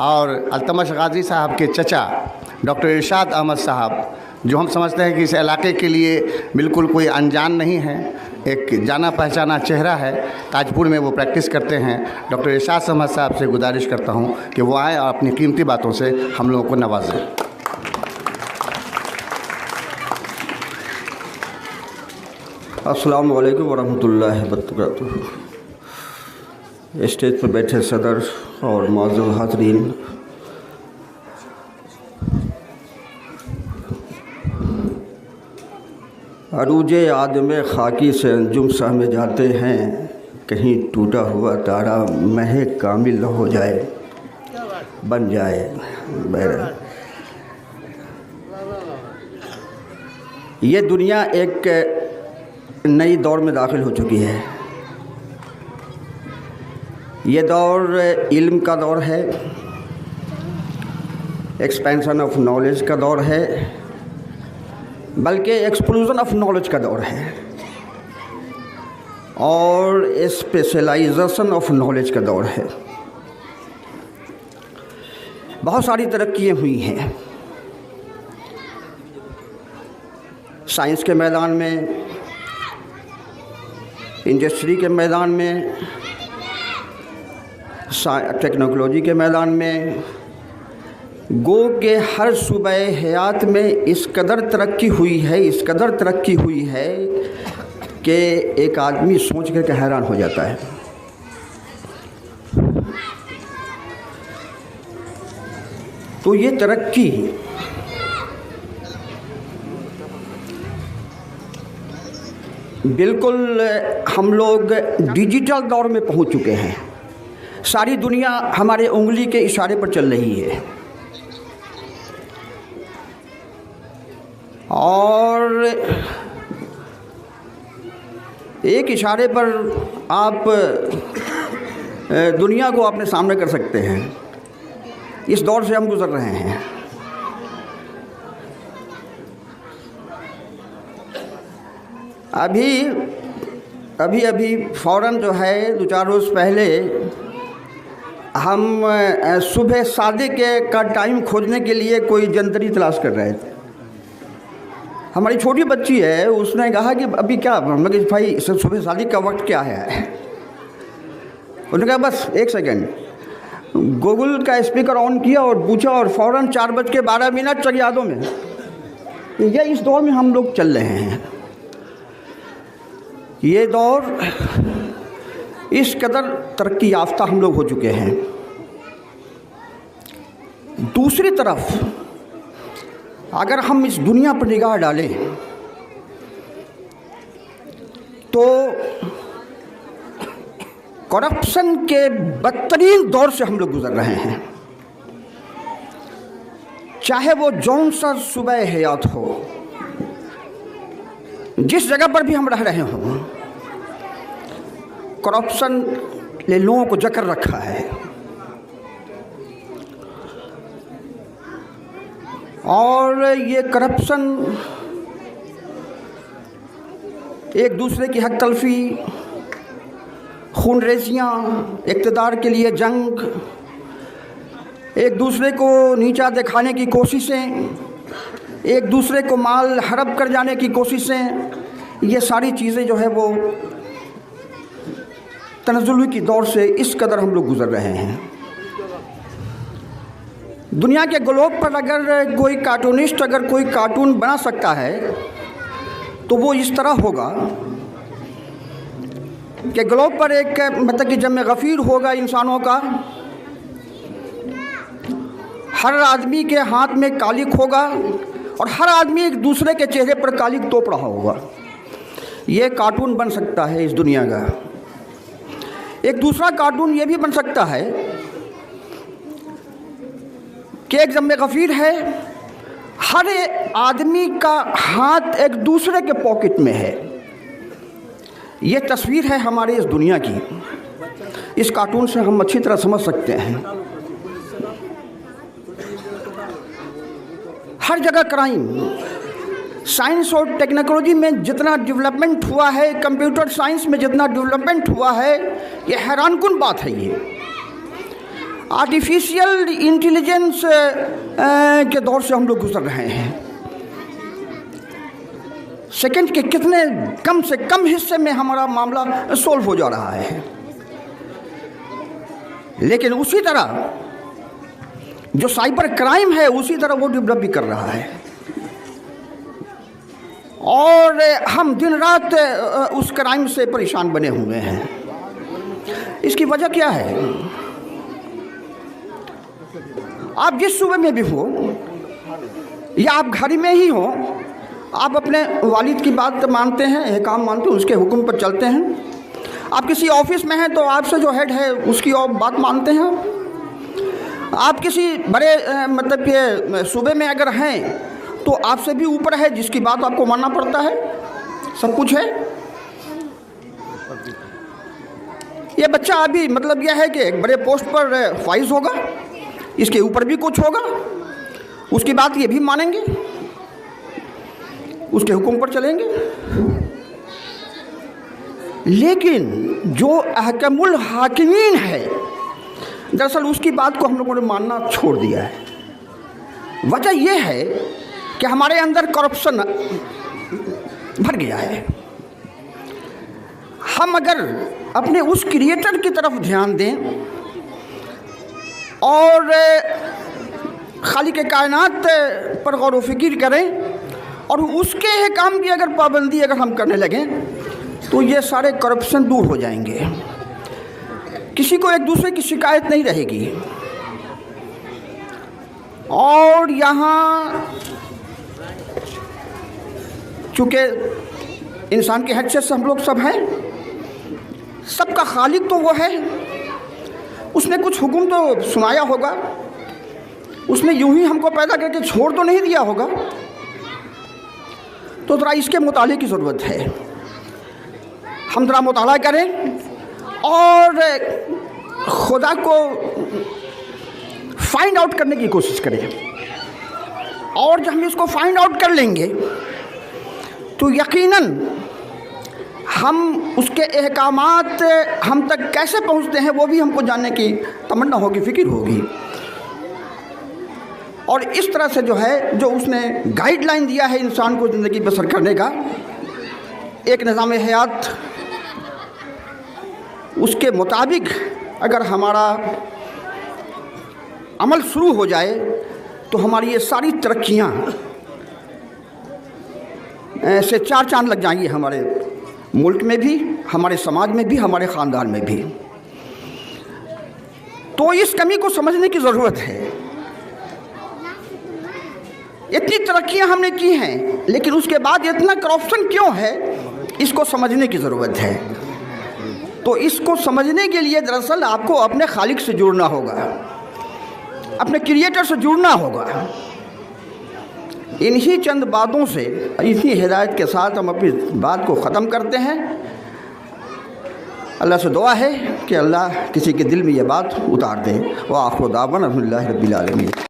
और अल्तमश गाजी साहब के चचा डॉक्टर इरशाद अहमद साहब, जो हम समझते हैं कि इस इलाके के लिए बिल्कुल कोई अनजान नहीं है, एक जाना पहचाना चेहरा है। ताजपुर में वो प्रैक्टिस करते हैं। डॉक्टर इरशाद अहमद साहब से गुजारिश करता हूँ कि वो आएँ और अपनी कीमती बातों से हम लोगों को नवाजें। अस्सलाम वालेकुम वरहमतुल्लाहि वबरकातुहू। स्टेज पर बैठे सदर और मौजूद हाज़रीन, अरूजे आदम खाकी से अंजुम सा में जाते हैं, कहीं टूटा हुआ तारा महे कामिल हो जाए बन जाए। ये दुनिया एक नई दौर में दाखिल हो चुकी है। ये दौर इल्म का दौर है, एक्सपेंशन ऑफ नॉलेज का दौर है, बल्कि एक्सप्लोजन ऑफ नॉलेज का दौर है और स्पेशलाइजेशन ऑफ नॉलेज का दौर है। बहुत सारी तरक्कियाँ हुई हैं साइंस के मैदान में, इंडस्ट्री के मैदान में, टेक्नोलॉजी के मैदान में। गो के हर सूबे हयात में इस कदर तरक्की हुई है, इस कदर तरक्की हुई है कि एक आदमी सोच कर के हैरान हो जाता है। तो ये तरक्की बिल्कुल, हम लोग डिजिटल दौर में पहुंच चुके हैं। सारी दुनिया हमारे उंगली के इशारे पर चल रही है और एक इशारे पर आप दुनिया को अपने सामने कर सकते हैं। इस दौर से हम गुजर रहे हैं। अभी फ़ौरन जो है 2-4 रोज़ पहले हम सुबह सादिक का टाइम खोजने के लिए कोई जंतरी तलाश कर रहे थे। हमारी छोटी बच्ची है, उसने कहा कि अभी क्या, हमने कहा भाई सुबह सादिक का वक्त क्या है। उन्होंने कहा बस 1 सेकेंड, गूगल का स्पीकर ऑन किया और पूछा और फ़ौरन 4:12 चल यादों में। ये इस दौर में हम लोग चल रहे हैं। ये दौर इस कदर तरक्की याफ्ता हम लोग हो चुके हैं। दूसरी तरफ अगर हम इस दुनिया पर निगाह डालें तो करप्शन के बदतरीन दौर से हम लोग गुजर रहे हैं। चाहे वो जौन सा सूबे हयात हो, जिस जगह पर भी हम रह रहे हों, करप्शन ने लोगों को जकड़ रखा है और ये करप्शन एक दूसरे की हक तलफी, खून रेजियाँ, इक़्तिदार के लिए जंग, एक दूसरे को नीचा दिखाने की कोशिशें, एक दूसरे को माल हड़प कर जाने की कोशिशें, ये सारी चीज़ें जो है वो तनज़्ज़ुल की दौर से इस कदर हम लोग गुज़र रहे हैं। दुनिया के ग्लोब पर अगर कोई कार्टूनिस्ट अगर कोई कार्टून बना सकता है तो वो इस तरह होगा कि ग्लोब पर एक मतलब कि जम गफ़ीर होगा इंसानों का, हर आदमी के हाथ में कालिक होगा और हर आदमी एक दूसरे के चेहरे पर कालिक तोप रहा होगा। ये कार्टून बन सकता है इस दुनिया का। एक दूसरा कार्टून ये भी बन सकता है कि एक जम गफ़ीर है, हर आदमी का हाथ एक दूसरे के पॉकेट में है। ये तस्वीर है हमारे इस दुनिया की। इस कार्टून से हम अच्छी तरह समझ सकते हैं। हर जगह क्राइम, साइंस और टेक्नोलॉजी में जितना डेवलपमेंट हुआ है, कंप्यूटर साइंस में जितना डेवलपमेंट हुआ है, ये हैरानकुन बात है। ये आर्टिफिशियल इंटेलिजेंस के दौर से हम लोग गुजर रहे हैं। सेकंड के कितने कम से कम हिस्से में हमारा मामला सॉल्व हो जा रहा है। लेकिन उसी तरह जो साइबर क्राइम है उसी तरह वो डेवलप भी कर रहा है, और हम दिन रात उस क्राइम से परेशान बने हुए हैं। इसकी वजह क्या है? आप जिस सूबे में भी हो या आप घर में ही हो, आप अपने वालिद की बात मानते हैं, अहकाम मानते हैं, उसके हुक्म पर चलते हैं। आप किसी ऑफिस में हैं तो आपसे जो हेड है उसकी और बात मानते हैं। आप किसी बड़े मतलब के सूबे में अगर हैं तो आपसे भी ऊपर है जिसकी बात आपको मानना पड़ता है। सब कुछ है। ये बच्चा अभी मतलब यह है कि एक बड़े पोस्ट पर फाइज होगा, इसके ऊपर भी कुछ होगा, उसकी बात ये भी मानेंगे, उसके हुक्म पर चलेंगे। लेकिन जो अहकमुल हाकिमीन है, दरअसल उसकी बात को हम लोगों ने मानना छोड़ दिया है। वजह यह है कि हमारे अंदर करप्शन भर गया है। हम अगर अपने उस क्रिएटर की तरफ ध्यान दें और खालिक कायनात पर गौर व फिक्र करें और उसके काम की अगर पाबंदी अगर हम करने लगें तो ये सारे करप्शन दूर हो जाएंगे। किसी को एक दूसरे की शिकायत नहीं रहेगी। और यहाँ चूँकि इंसान की हैसियत से हम लोग सब हैं, सबका खालिक तो वो है, उसने कुछ हुक्म तो सुनाया होगा, उसने यूं ही हमको पैदा करके छोड़ तो नहीं दिया होगा। तो ज़रा इसके मुताले की ज़रूरत है। हम ज़रा मुताला करें और खुदा को फाइंड आउट करने की कोशिश करें। और जब हम इसको फाइंड आउट कर लेंगे तो यकीनन हम उसके अहकामात हम तक कैसे पहुंचते हैं वो भी हमको जानने की तमन्ना होगी, फिक्र होगी। और इस तरह से जो है, जो उसने गाइडलाइन दिया है इंसान को ज़िंदगी बसर करने का, एक निज़ाम हयात, उसके मुताबिक अगर हमारा अमल शुरू हो जाए तो हमारी ये सारी तरक्कियाँ से चार चांद लग जाएंगी, हमारे मुल्क में भी, हमारे समाज में भी, हमारे ख़ानदान में भी। तो इस कमी को समझने की ज़रूरत है। इतनी तरक्कियां हमने की हैं लेकिन उसके बाद इतना करप्शन क्यों है, इसको समझने की ज़रूरत है। तो इसको समझने के लिए दरअसल आपको अपने खालिक से जुड़ना होगा, अपने क्रिएटर से जुड़ना होगा। इन्हीं चंद बातों से, इसी हिदायत के साथ हम अपनी बात को ख़त्म करते हैं। अल्लाह से दुआ है कि अल्लाह किसी के दिल में ये बात उतार दे। व आखिर दावना अल्हम्दुलिल्लाहि रब्बिल आलमीन।